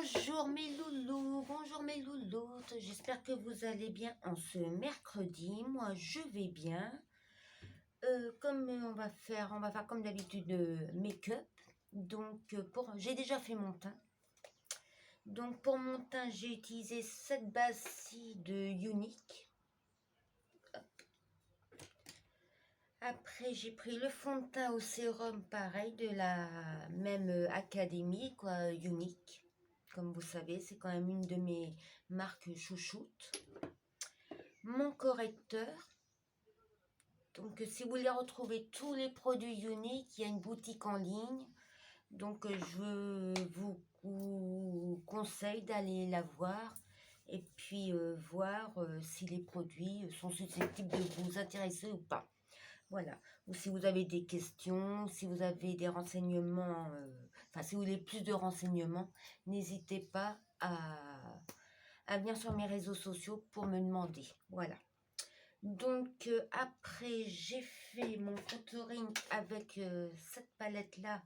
Bonjour mes louloutes, j'espère que vous allez bien en ce mercredi. Moi je vais bien. Comme on va faire comme d'habitude make-up. Donc j'ai déjà fait mon teint. Donc pour mon teint j'ai utilisé cette base-ci de Unique. Après j'ai pris le fond de teint au sérum pareil de la même académie quoi, Unique. Comme vous savez, c'est quand même une de mes marques chouchoutes. Mon correcteur. Donc, si vous voulez retrouver tous les produits uniques, il y a une boutique en ligne. Donc, je vous conseille d'aller la voir et puis voir si les produits sont susceptibles de vous intéresser ou pas. Voilà. Ou si vous avez des questions, si vous avez des renseignements, si vous voulez plus de renseignements, n'hésitez pas à venir sur mes réseaux sociaux pour me demander. Voilà. Donc, après, j'ai fait mon contouring avec cette palette-là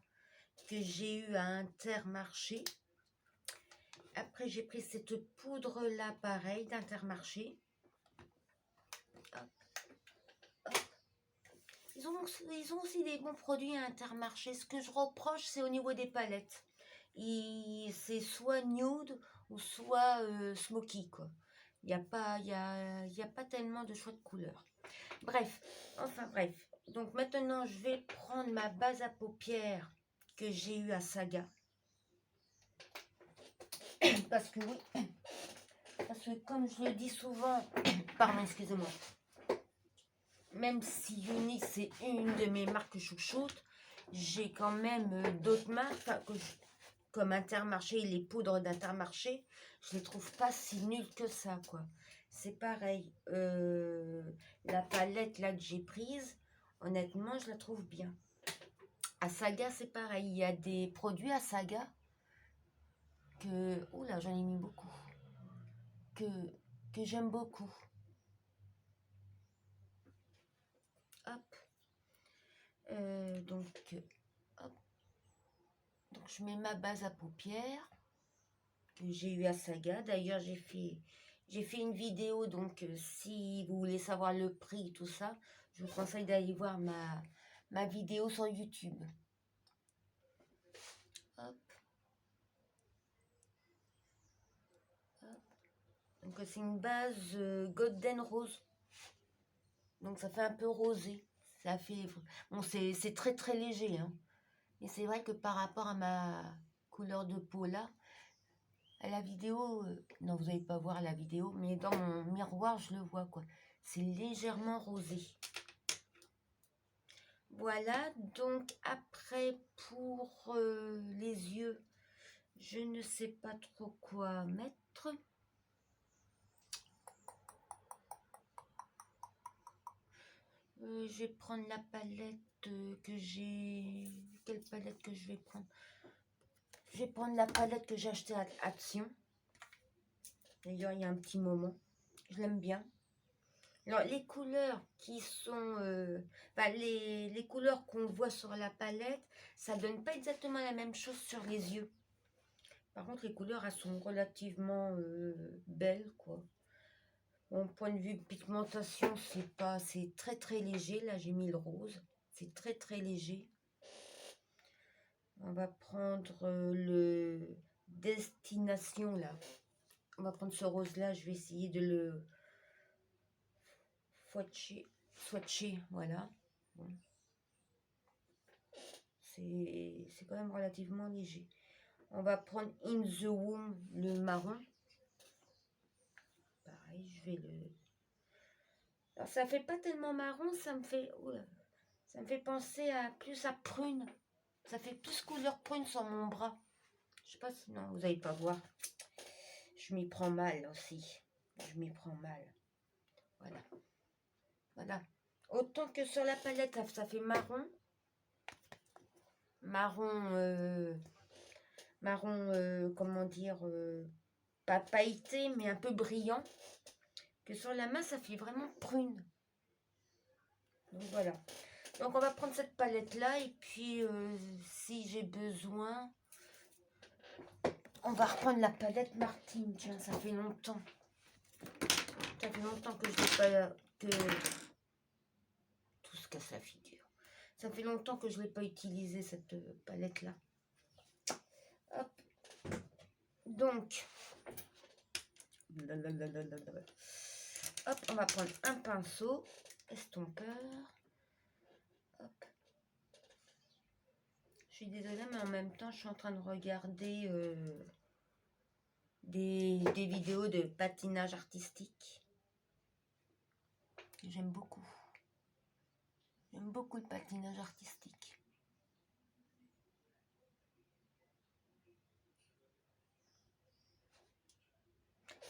que j'ai eue à Intermarché. Après, j'ai pris cette poudre-là, pareil, d'Intermarché. Ils ont aussi des bons produits à Intermarché. Ce que je reproche, c'est au niveau des palettes. C'est soit nude ou soit smoky, quoi. Il n'y a pas tellement de choix de couleurs. Bref. Donc maintenant, je vais prendre ma base à paupières que j'ai eue à Saga. Parce que comme je le dis souvent, pardon, excusez-moi. Même si Unique, c'est une de mes marques chouchoutes, j'ai quand même d'autres marques, comme Intermarché, les poudres d'Intermarché, je les trouve pas si nulles que ça, quoi. C'est pareil, la palette là que j'ai prise, honnêtement, je la trouve bien. À Saga, c'est pareil, il y a des produits à Saga que, oula, j'en ai mis beaucoup, que j'aime beaucoup. Hop. Donc, je mets ma base à paupières que j'ai eu à Saga. D'ailleurs, j'ai fait une vidéo, donc si vous voulez savoir le prix, tout ça, je vous conseille d'aller voir ma vidéo sur YouTube. Hop. Hop. Donc, c'est une base Golden Rose. Donc, ça fait un peu rosé. Ça fait... Bon, c'est très très léger, hein. Et c'est vrai que par rapport à ma couleur de peau là, à la vidéo, non, vous n'allez pas voir la vidéo, mais dans mon miroir, je le vois, quoi. C'est légèrement rosé. Voilà, donc après, pour les yeux, je ne sais pas trop quoi mettre. Je vais prendre la palette que j'ai... Quelle palette que je vais prendre? Je vais prendre la palette que j'ai achetée à Action. D'ailleurs, il y a un petit moment. Je l'aime bien. Alors, les couleurs qui sont... les couleurs qu'on voit sur la palette, ça donne pas exactement la même chose sur les yeux. Par contre, les couleurs, elles sont relativement belles, quoi. Mon point de vue de pigmentation, c'est très très léger. Là, j'ai mis le rose. C'est très très léger. On va prendre le Destination, là. On va prendre ce rose-là. Je vais essayer de le swatcher, voilà. Bon. C'est quand même relativement léger. On va prendre In the Womb, le marron. Pareil, je vais le... Alors, ça fait pas tellement marron, ça me fait penser plus à prune. Ça fait plus couleur prune sur mon bras. Je sais pas si... Non, vous n'allez pas voir. Je m'y prends mal aussi. Je m'y prends mal. Voilà. Voilà. Autant que sur la palette, ça fait marron. Marron, comment dire, pas pailleté, mais un peu brillant. Que sur la main, ça fait vraiment prune. Donc voilà. Donc on va prendre cette palette là et puis si j'ai besoin, On va reprendre la palette Martine. Tiens, ça fait longtemps. Ça fait longtemps que je n'ai pas... que tout ce que ça figure. Ça fait longtemps que je l'ai pas utilisé, cette palette-là. Hop. Donc... Hop, on va prendre un pinceau estompeur. Hop. Je suis désolée, mais en même temps, je suis en train de regarder des vidéos de patinage artistique. J'aime beaucoup. J'aime beaucoup le patinage artistique.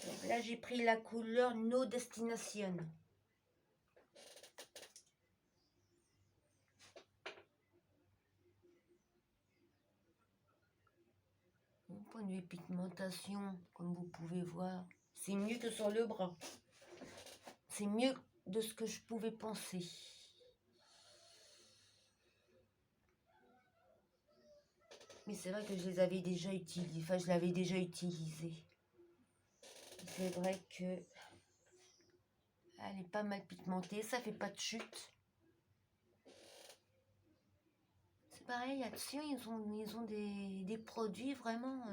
Donc là, j'ai pris la couleur No Destination. Mon point de vue pigmentation, comme vous pouvez voir, c'est mieux que sur le bras. C'est mieux de ce que je pouvais penser. Mais c'est vrai que je les avais déjà utilisés. Enfin, je l'avais déjà utilisé. C'est vrai que elle est pas mal pigmentée. Ça fait pas de chute. C'est pareil, Action, ils ont des produits vraiment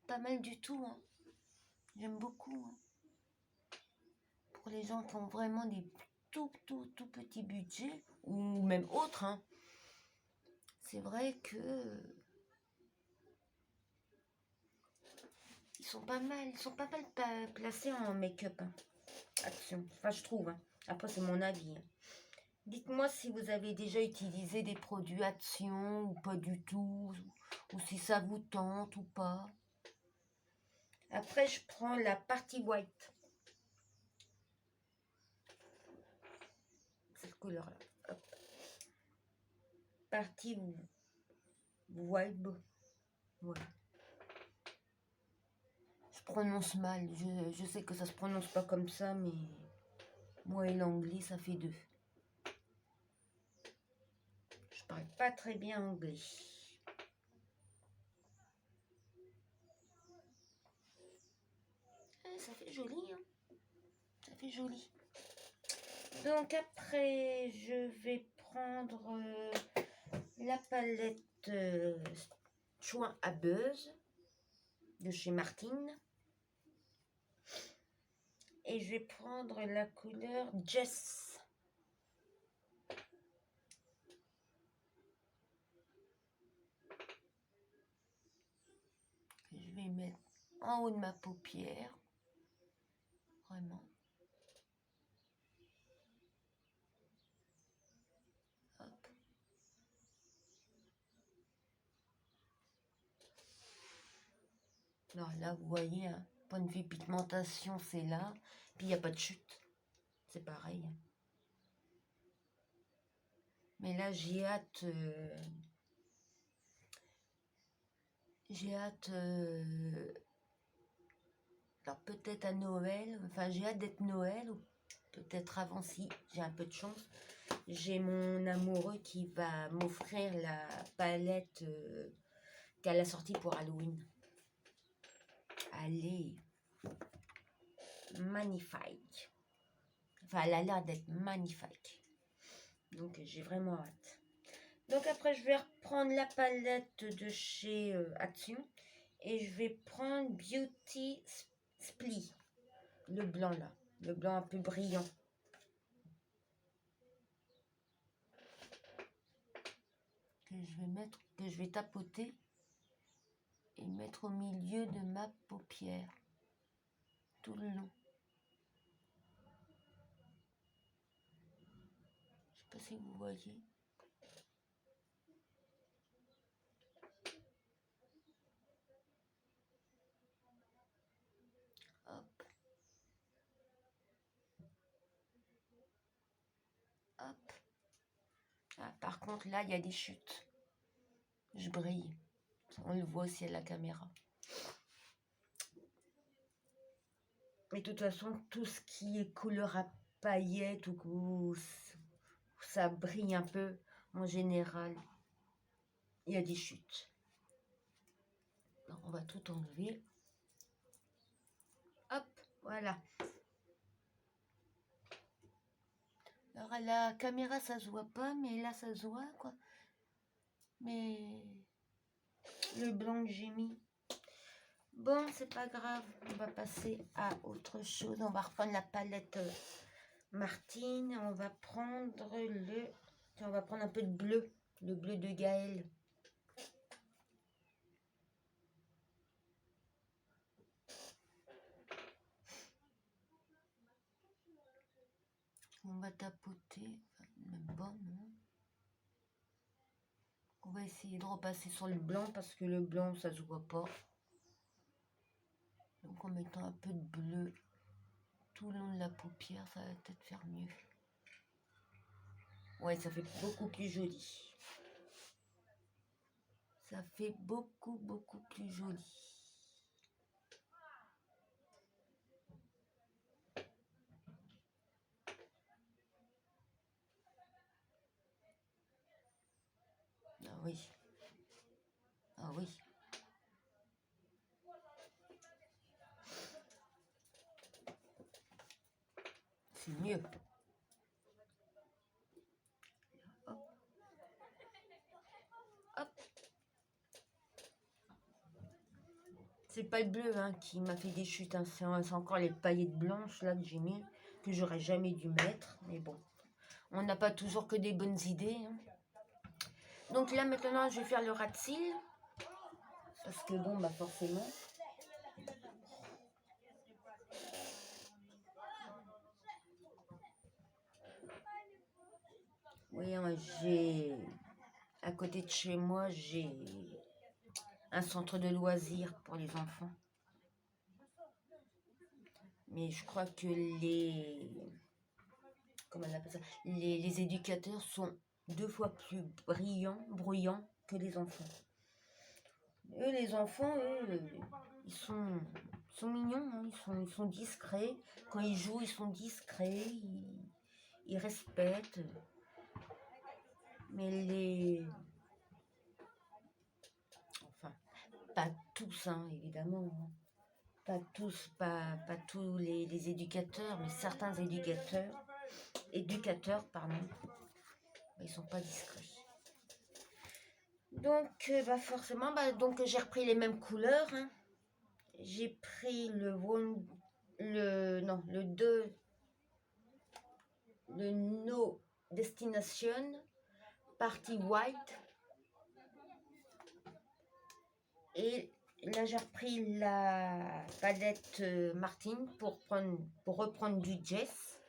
pas mal du tout. Hein. J'aime beaucoup. Hein. Pour les gens qui ont vraiment des tout petits budgets, ou même autres, hein. C'est vrai que ils sont pas mal placés en make-up. Hein. Action. Enfin, je trouve. Hein. Après, c'est mon avis. Hein. Dites-moi si vous avez déjà utilisé des produits Action ou pas du tout, ou si ça vous tente ou pas. Après, je prends la partie white. Cette couleur-là. Partie white. Voilà. Je prononce mal. Je sais que ça se prononce pas comme ça, mais moi et l'anglais, ça fait deux. Je parle pas très bien anglais. Ça fait joli, hein. Ça fait joli. Donc après, je vais prendre la palette Soin à Buzz de chez Martine. Et je vais prendre la couleur Jess. Que je vais mettre en haut de ma paupière. Vraiment. Hop. Alors là, vous voyez, hein, point de vue pigmentation, c'est là. Puis il n'y a pas de chute. C'est pareil. Mais là, j'ai hâte... alors peut-être à Noël. Enfin, j'ai hâte d'être Noël. Ou peut-être avant, si j'ai un peu de chance. J'ai mon amoureux qui va m'offrir la palette qu'elle a sortie pour Halloween. Elle est magnifique. Enfin, elle a l'air d'être magnifique. Donc, j'ai vraiment hâte. Donc, après, je vais reprendre la palette de chez Action. Et je vais prendre Beauty Split. Le blanc, là. Le blanc un peu brillant. Que je vais tapoter. Et mettre au milieu de ma paupière. Tout le long. Je sais pas si vous voyez. Hop. Hop. Ah, par contre, là, il y a des chutes. Je brille. On le voit aussi à la caméra. Mais de toute façon, tout ce qui est couleur à paillettes ou où ça brille un peu, en général, il y a des chutes. Donc, On va tout enlever. Hop, voilà. Alors à la caméra ça se voit pas, mais là ça se voit quoi. Mais le blanc que j'ai mis. Bon, c'est pas grave, on va passer à autre chose. On va reprendre la palette Martine. On va prendre on va prendre un peu de bleu, le bleu de Gaël. On va tapoter, même pas, non. On va essayer de repasser sur le blanc parce que le blanc ça se voit pas. Donc en mettant un peu de bleu tout le long de la paupière, ça va peut-être faire mieux. Ouais, ça fait beaucoup plus joli. Ça fait beaucoup plus joli. Ah oui. Ah oui. C'est mieux. Hop. Hop. C'est pas le bleu hein, qui m'a fait des chutes. Hein. C'est encore les paillettes blanches là que j'ai mis, que j'aurais jamais dû mettre. Mais bon, on n'a pas toujours que des bonnes idées. Hein. Donc là maintenant, je vais faire le ras de cils. Parce que bon, bah forcément. Oui, hein, j'ai... À côté de chez moi, j'ai un centre de loisirs pour les enfants. Mais je crois que comment on appelle ça, les éducateurs sont 2 fois plus bruyants que les enfants. Eux, les enfants, eux, ils sont mignons, hein, ils sont discrets. Quand ils jouent, ils sont discrets, ils respectent. Mais enfin, pas tous, hein, évidemment. Hein. Pas tous, pas tous les éducateurs, mais certains éducateurs, pardon, ils sont pas discrets. Donc, bah forcément, bah, donc j'ai repris les mêmes couleurs. Hein. J'ai pris le 2, le No Destination, Party White. Et là, j'ai repris la palette Martine pour reprendre du Jess.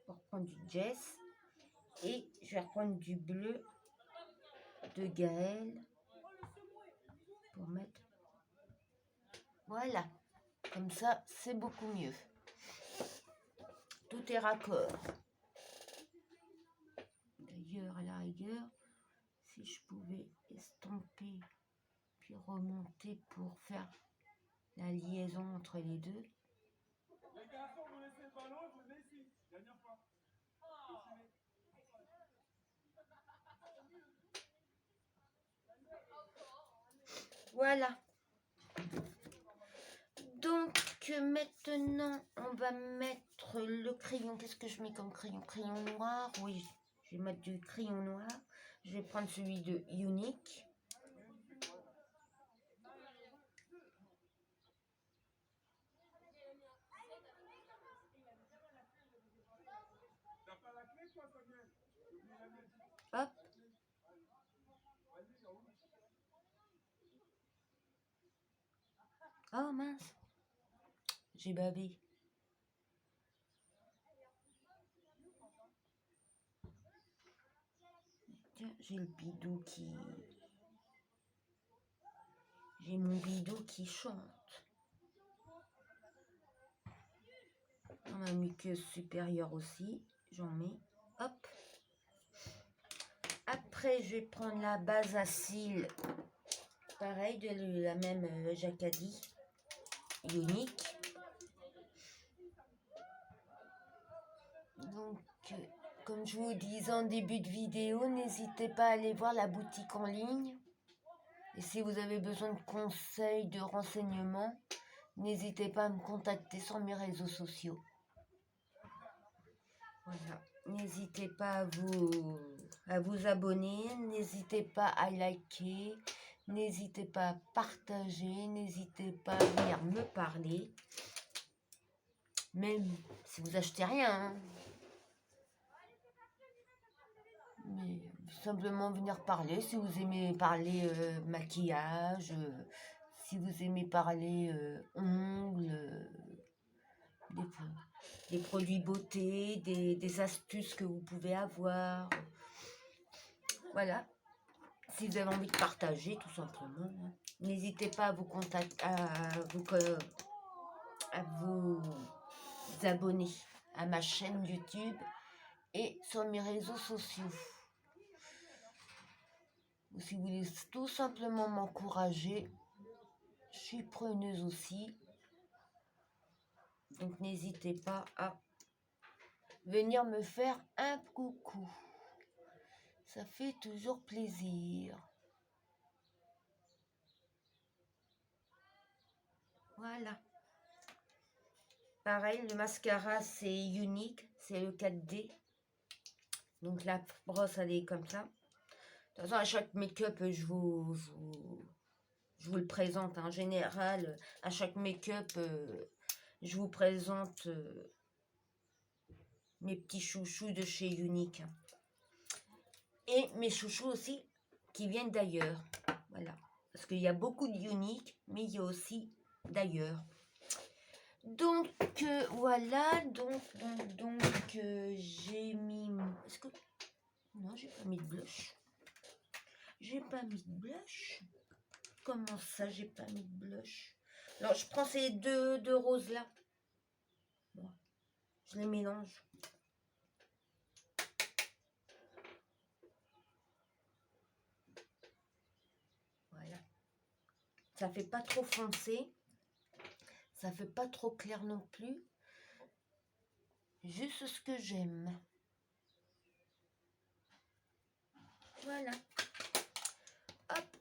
Pour reprendre du Jess. Et je vais reprendre du bleu de Gaël pour mettre. Voilà. Comme ça, c'est beaucoup mieux. Tout est raccord. D'ailleurs, à la rigueur, si je pouvais estomper puis remonter pour faire la liaison entre les deux. Les garçons, vous laissez le ballon, je le mets ici. Dernière fois. Voilà. Donc maintenant, on va mettre le crayon. Qu'est-ce que je mets comme crayon? Crayon noir, oui. Je vais mettre du crayon noir. Je vais prendre celui de Unique. Hop. Oh mince. J'ai bavé. Tiens, j'ai le bidou qui... J'ai mon bidou qui chante. Dans ma muqueuse supérieure aussi, j'en mets. Hop. Après, je vais prendre la base à cils. Pareil, de la même Jacadi. Unique. Donc, Comme je vous disais en début de vidéo, n'hésitez pas à aller voir la boutique en ligne. Et si vous avez besoin de conseils, de renseignements, n'hésitez pas à me contacter sur mes réseaux sociaux. Voilà. N'hésitez pas à vous abonner, n'hésitez pas à liker, n'hésitez pas à partager, n'hésitez pas à venir me parler. Même si vous achetez rien, hein. Mais simplement venir parler, si vous aimez parler maquillage, si vous aimez parler ongles, des produits beauté, des astuces que vous pouvez avoir. Voilà. Si vous avez envie de partager, tout simplement, hein. N'hésitez pas à vous contacter, à vous abonner à ma chaîne YouTube et sur mes réseaux sociaux. Ou si vous voulez tout simplement m'encourager, je suis preneuse aussi. Donc n'hésitez pas à venir me faire un coucou. Ça fait toujours plaisir. Voilà. Pareil, le mascara, c'est unique. C'est le 4D. Donc la brosse, elle est comme ça. De toute façon, à chaque make-up, je vous le présente. En général, à chaque make-up, je vous présente mes petits chouchous de chez Unique. Et mes chouchous aussi, qui viennent d'ailleurs. Voilà. Parce qu'il y a beaucoup de Unique, mais il y a aussi d'ailleurs. Donc, voilà. Donc j'ai mis... Est-ce que... Non, j'ai pas mis de blush. J'ai pas mis de blush. Comment ça, j'ai pas mis de blush? Alors, je prends ces deux roses-là. Bon, je les mélange. Voilà. Ça fait pas trop foncé. Ça fait pas trop clair non plus. Juste ce que j'aime. Voilà. Hop.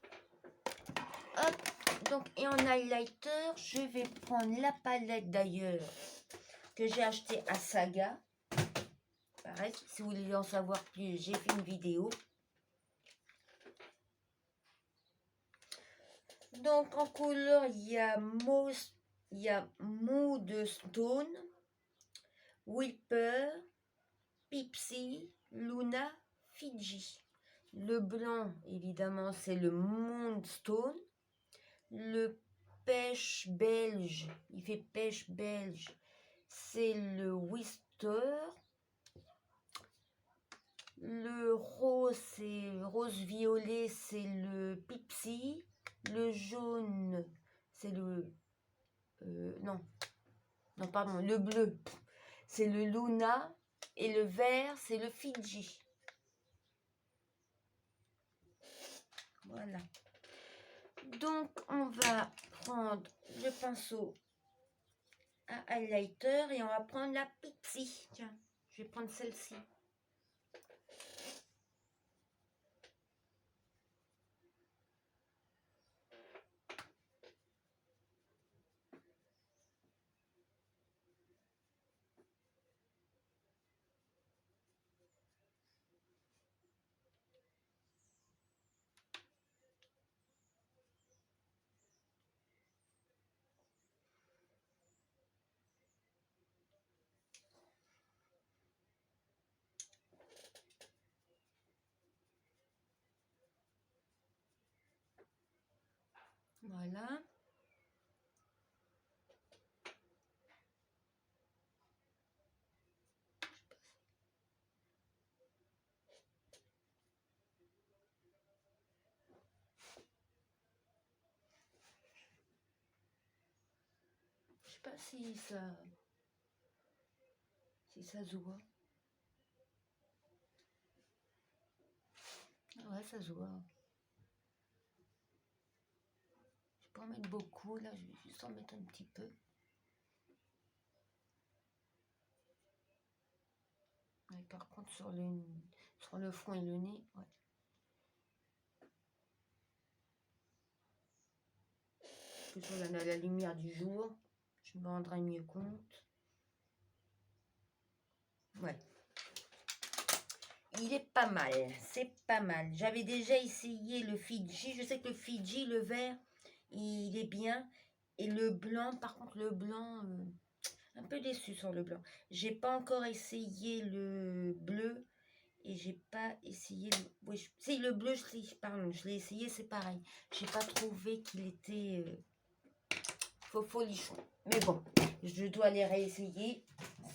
Hop. Donc, et en highlighter, je vais prendre la palette d'ailleurs que j'ai acheté à Saga. Pareil, si vous voulez en savoir plus, j'ai fait une vidéo. Donc, en couleur, il y a Mood Stone, Whipper, Pipsy, Luna, Fiji. Le blanc, évidemment, c'est le Moonstone. Le pêche belge, il fait pêche belge, c'est le Wister. Le rose, c'est rose-violet, c'est le Pipsy. Le jaune, c'est le... non, pardon, le bleu, c'est le Luna. Et le vert, c'est le Fiji. Voilà. Donc, on va prendre le pinceau à highlighter et on va prendre la Pixie. Tiens, je vais prendre celle-ci. Voilà. Je sais pas si ça se voit. Ah ouais, ça se voit. Je peux en mettre beaucoup, là, je vais juste en mettre un petit peu. Ouais, par contre, sur le front et le nez, ouais. Que sur la lumière du jour, je me rendrai mieux compte. Ouais. Il est pas mal, c'est pas mal. J'avais déjà essayé le Fidji. Je sais que le Fidji, le vert, il est bien. Et le blanc, par contre, le blanc, un peu déçu sur le blanc. J'ai pas encore essayé le bleu. Et j'ai pas essayé le... Oui, si, le bleu, je l'ai essayé, c'est pareil. J'ai pas trouvé qu'il était folichon. Mais bon, je dois les réessayer.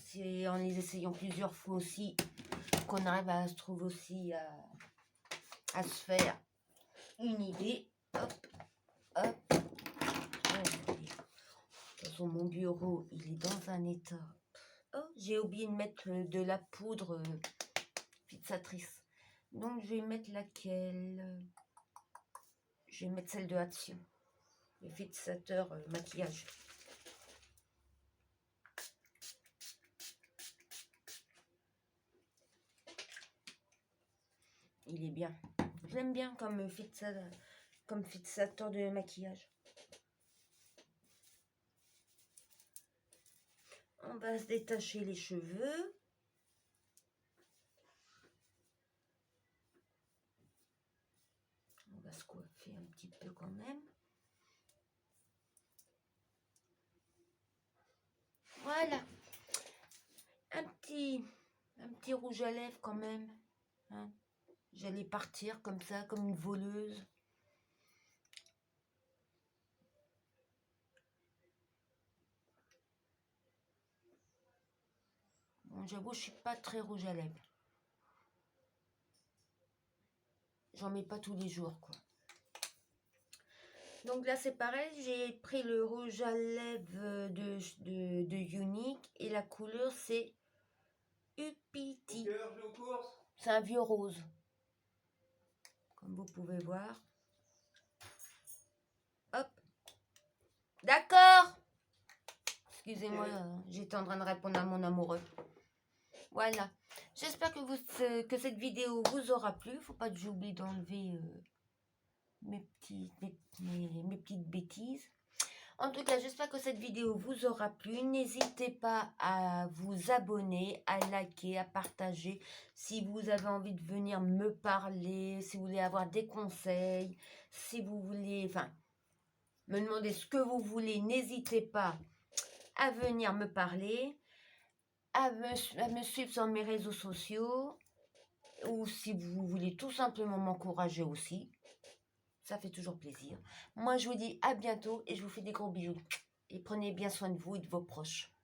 C'est en les essayant plusieurs fois aussi qu'on arrive à se trouver aussi à se faire une idée. Hop, hop. De toute façon, mon bureau, il est dans un état. Oh, j'ai oublié de mettre de la poudre fixatrice. Donc, je vais mettre laquelle? Je vais mettre celle de Action. Le fixateur maquillage. Il est bien. Je l'aime bien comme fixateur de maquillage. On va se détacher les cheveux. On va se coiffer un petit peu quand même. Voilà. Un petit rouge à lèvres quand même. Hein. J'allais partir comme ça, comme une voleuse. Bon, j'avoue, je suis pas très rouge à lèvres. J'en mets pas tous les jours, quoi. Donc là, c'est pareil, j'ai pris le rouge à lèvres de Unique et la couleur, c'est Upiti. C'est un vieux rose, comme vous pouvez voir. Hop. D'accord. Excusez-moi, j'étais en train de répondre à mon amoureux. Voilà. J'espère que cette vidéo vous aura plu. Faut pas que j'oublie d'enlever mes petites bêtises. En tout cas, j'espère que cette vidéo vous aura plu. N'hésitez pas à vous abonner, à liker, à partager. Si vous avez envie de venir me parler, si vous voulez avoir des conseils, si vous voulez, enfin, me demander ce que vous voulez, n'hésitez pas à venir me parler, à me suivre sur mes réseaux sociaux, ou si vous voulez tout simplement m'encourager aussi. Ça fait toujours plaisir. Moi, je vous dis à bientôt et je vous fais des gros bisous. Et prenez bien soin de vous et de vos proches.